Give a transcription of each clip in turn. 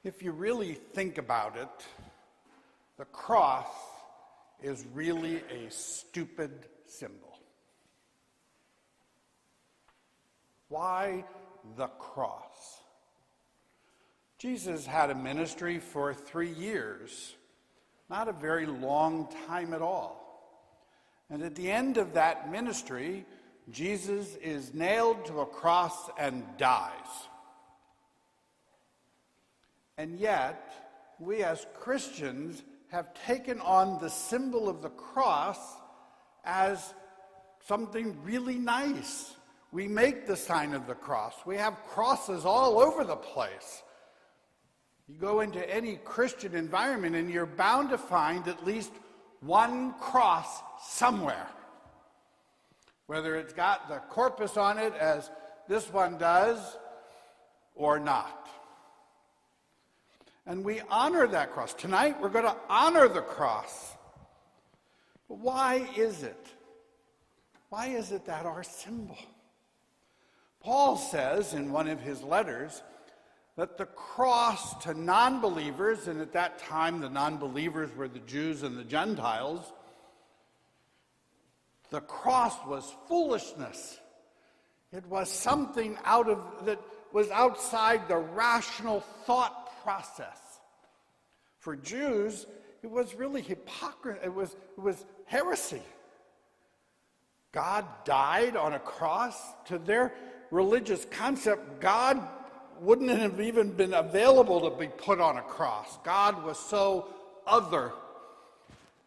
If you really think about it, the cross is really a stupid symbol. Why the cross? Jesus had a ministry for 3 years, not a very long time at all. And at the end of that ministry, Jesus is nailed to a cross and dies. And yet, we as Christians have taken on the symbol of the cross as something really nice. We make the sign of the cross. We have crosses all over the place. You go into any Christian environment and you're bound to find at least one cross somewhere. Whether it's got the corpus on it as this one does or not. And we honor that cross. Tonight we're going to honor the cross. But why is it? Why is it that our symbol? Paul says in one of his letters that the cross to non-believers, and at that time the non-believers were the Jews and the Gentiles, the cross was foolishness. It was something that was outside the rational thought process. For Jews, it was really hypocrisy. It was heresy. God died on a cross. To their religious concept, God wouldn't have even been available to be put on a cross. God was so other.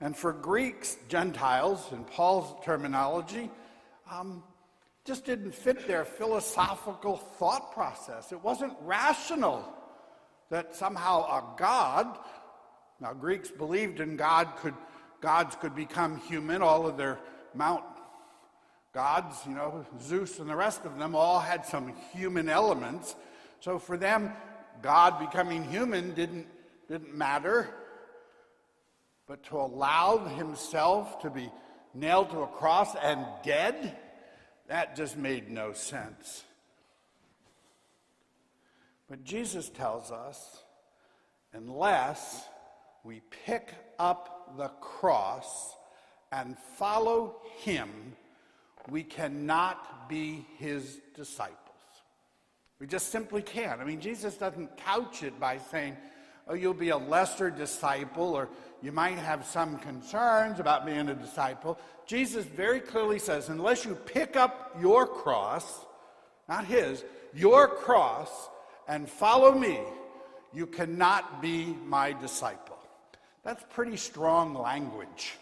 And for Greeks, Gentiles, in Paul's terminology, just didn't fit their philosophical thought process. It wasn't rational that somehow a God, now Greeks believed in gods could become human. All of their Mount gods, Zeus and the rest of them all had some human elements. So for them, God becoming human didn't matter. But to allow himself to be nailed to a cross and dead, that just made no sense. But Jesus tells us, unless we pick up the cross and follow him, we cannot be his disciples. We just simply can't. I mean, Jesus doesn't couch it by saying, oh, you'll be a lesser disciple, or you might have some concerns about being a disciple. Jesus very clearly says, unless you pick up your cross, not his, your cross, and follow me, you cannot be my disciple. That's pretty strong language.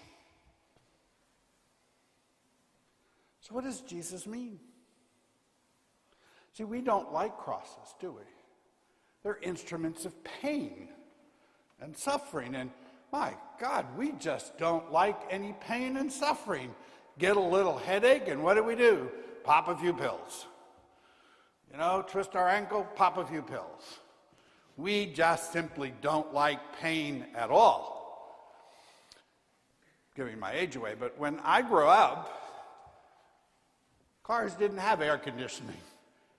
So what does Jesus mean? See, we don't like crosses, do we? They're instruments of pain and suffering. And my God, we just don't like any pain and suffering. Get a little headache, and what do? Pop a few pills. Twist our ankle, pop a few pills. We just simply don't like pain at all. Giving my age away, but when I grew up, cars didn't have air conditioning,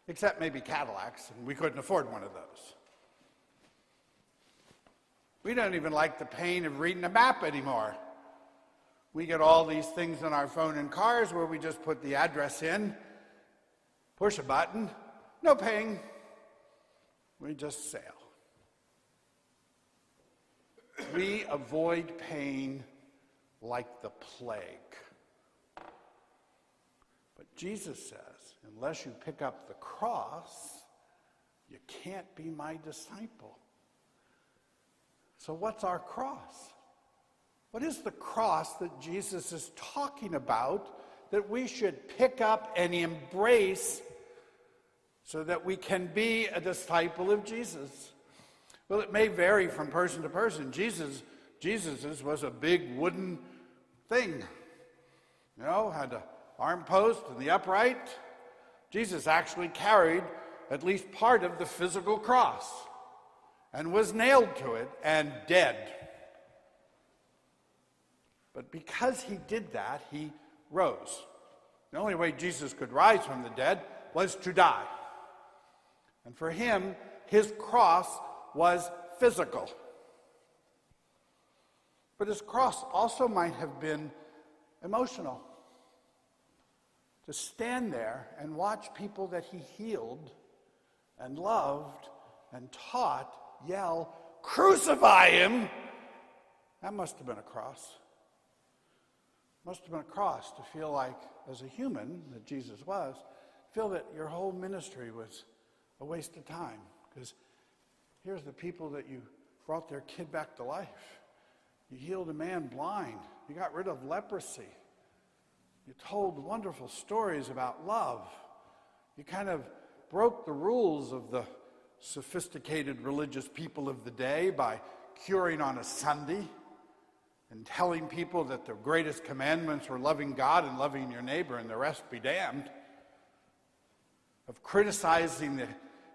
except maybe Cadillacs, and we couldn't afford one of those. We don't even like the pain of reading a map anymore. We get all these things on our phone in cars where we just put the address in, push a button, no paying. We just sail. We avoid pain like the plague. But Jesus says, unless you pick up the cross, you can't be my disciple. So what's our cross? What is the cross that Jesus is talking about that we should pick up and embrace so that we can be a disciple of Jesus? Well, it may vary from person to person. Jesus's was a big wooden thing. Had an arm post and the upright. Jesus actually carried at least part of the physical cross and was nailed to it and dead. But because he did that, he rose. The only way Jesus could rise from the dead was to die. And for him, his cross was physical. But his cross also might have been emotional. To stand there and watch people that he healed and loved and taught yell, "Crucify him!" That must have been a cross. Must have been a cross to feel like, as a human that Jesus was, feel that your whole ministry was a waste of time. Because here's the people that you brought their kid back to life. You healed a man blind. You got rid of leprosy. You told wonderful stories about love. You kind of broke the rules of the sophisticated religious people of the day by curing on a Sunday and telling people that the greatest commandments were loving God and loving your neighbor and the rest be damned. Of criticizing the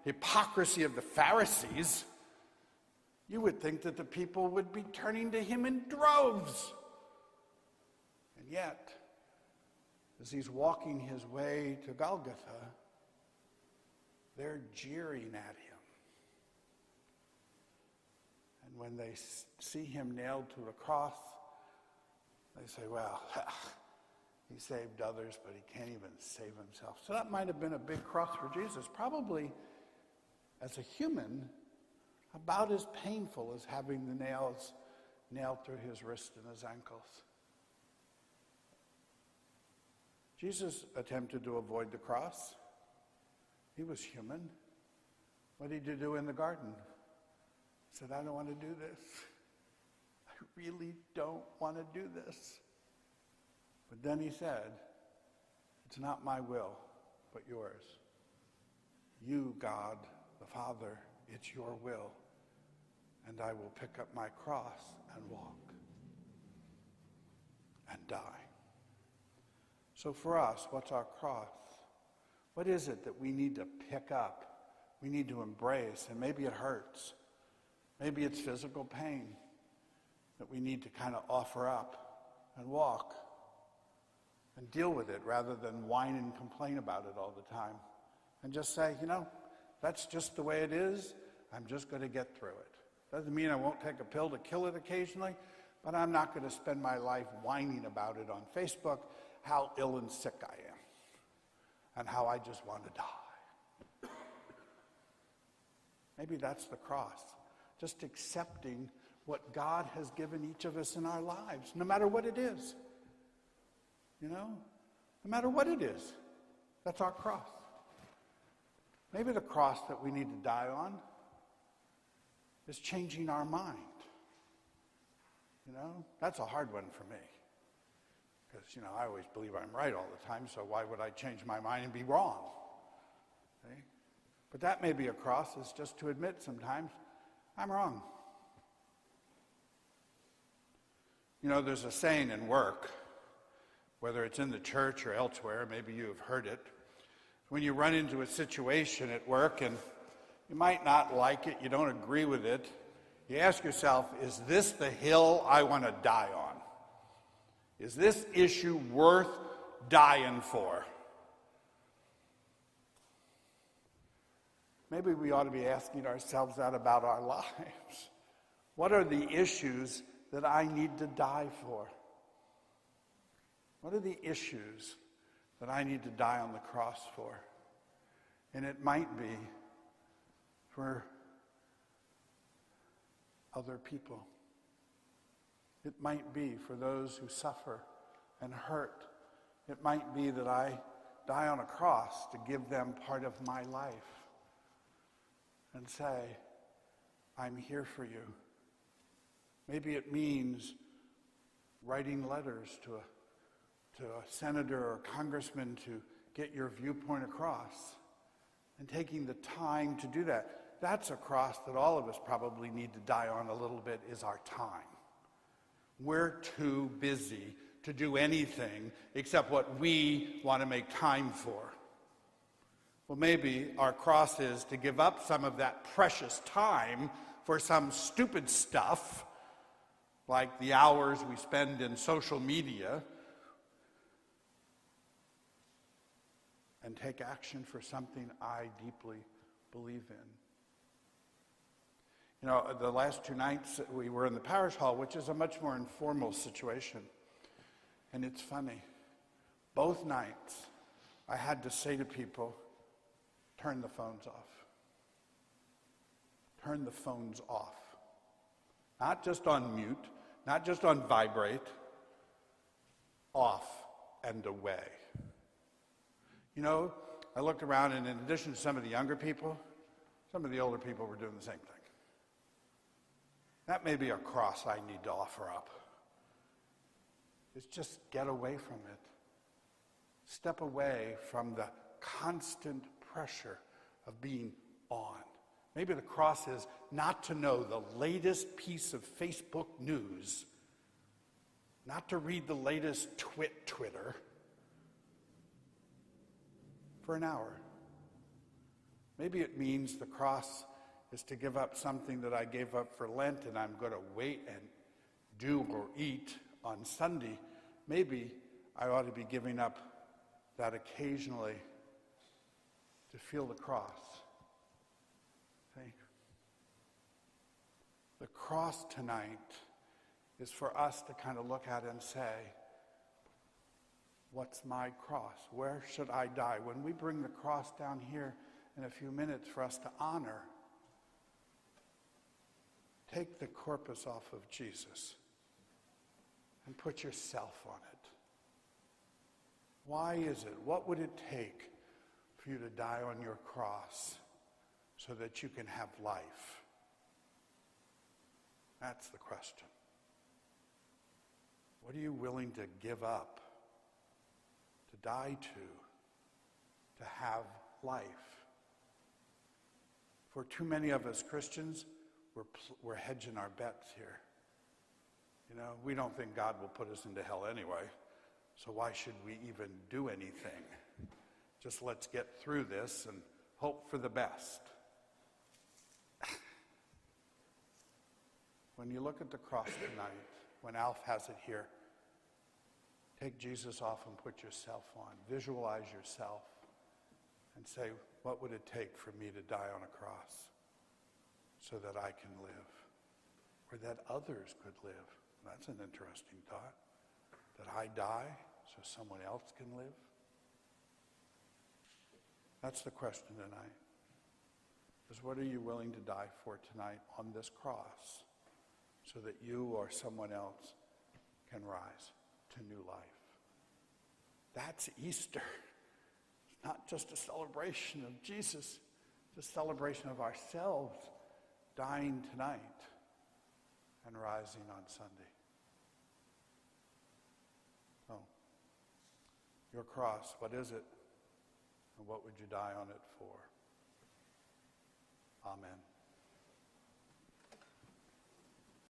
hypocrisy of the Pharisees. You would think that the people would be turning to him in droves. And yet, as he's walking his way to Golgotha, they're jeering at him. And when they see him nailed to a cross, they say, well, he saved others, but he can't even save himself. So that might have been a big cross for Jesus. Probably, as a human, about as painful as having the nails nailed through his wrists and his ankles. Jesus attempted to avoid the cross. He was human. What did he do in the garden? He said, I don't want to do this. I really don't want to do this. But then he said, it's not my will, but yours. You, God, the Father, it's your will. And I will pick up my cross and walk and die. So for us, what's our cross? What is it that we need to pick up? We need to embrace, and maybe it hurts. Maybe it's physical pain that we need to kind of offer up and walk and deal with it rather than whine and complain about it all the time. And just say, that's just the way it is. I'm just going to get through it. Doesn't mean I won't take a pill to kill it occasionally, but I'm not going to spend my life whining about it on Facebook, how ill and sick I am, and how I just want to die. Maybe that's the cross. Just accepting what God has given each of us in our lives, no matter what it is. No matter what it is, that's our cross. Maybe the cross that we need to die on is changing our mind. That's a hard one for me. Because, I always believe I'm right all the time, so why would I change my mind and be wrong? Okay? But that may be a cross, is just to admit sometimes I'm wrong. There's a saying in work, whether it's in the church or elsewhere, maybe you have heard it. When you run into a situation at work and you might not like it, you don't agree with it, you ask yourself, is this the hill I want to die on? Is this issue worth dying for? Maybe we ought to be asking ourselves that about our lives. What are the issues that I need to die for? What are the issues that I need to die on the cross for? And it might be for other people. It might be for those who suffer and hurt. It might be that I die on a cross to give them part of my life and say, I'm here for you. Maybe it means writing letters to a senator or congressman to get your viewpoint across and taking the time to do that. That's a cross that all of us probably need to die on a little bit, is our time. We're too busy to do anything except what we want to make time for. Well, maybe our cross is to give up some of that precious time for some stupid stuff, like the hours we spend in social media, and take action for something I deeply believe in. You know, the last 2 nights we were in the parish hall, which is a much more informal situation. And it's funny. Both nights I had to say to people, turn the phones off. Turn the phones off. Not just on mute, not just on vibrate, off and away. You know, I looked around, and in addition to some of the younger people, some of the older people were doing the same thing. That may be a cross I need to offer up. It's just get away from it. Step away from the constant pressure of being on. Maybe the cross is not to know the latest piece of Facebook news, not to read the latest Twitter for an hour. Maybe it means the cross is to give up something that I gave up for Lent and I'm going to wait and do or eat on Sunday. Maybe I ought to be giving up that occasionally to feel the cross. See? The cross tonight is for us to kind of look at and say, what's my cross? Where should I die? When we bring the cross down here in a few minutes for us to honor, take the corpus off of Jesus and put yourself on it. Why is it? What would it take for you to die on your cross so that you can have life? That's the question. What are you willing to give up, to die to have life? For too many of us Christians, we're hedging our bets here. You know, we don't think God will put us into hell anyway, so why should we even do anything? Just let's get through this and hope for the best. When you look at the cross tonight, when Alf has it here, take Jesus off and put yourself on. Visualize yourself and say, what would it take for me to die on a cross so that I can live? Or that others could live? That's an interesting thought. That I die so someone else can live? That's the question tonight. Is what are you willing to die for tonight on this cross so that you or someone else can rise to new life? That's Easter. It's not just a celebration of Jesus, it's a celebration of ourselves dying tonight and rising on Sunday. So, your cross, what is it? And what would you die on it for? Amen.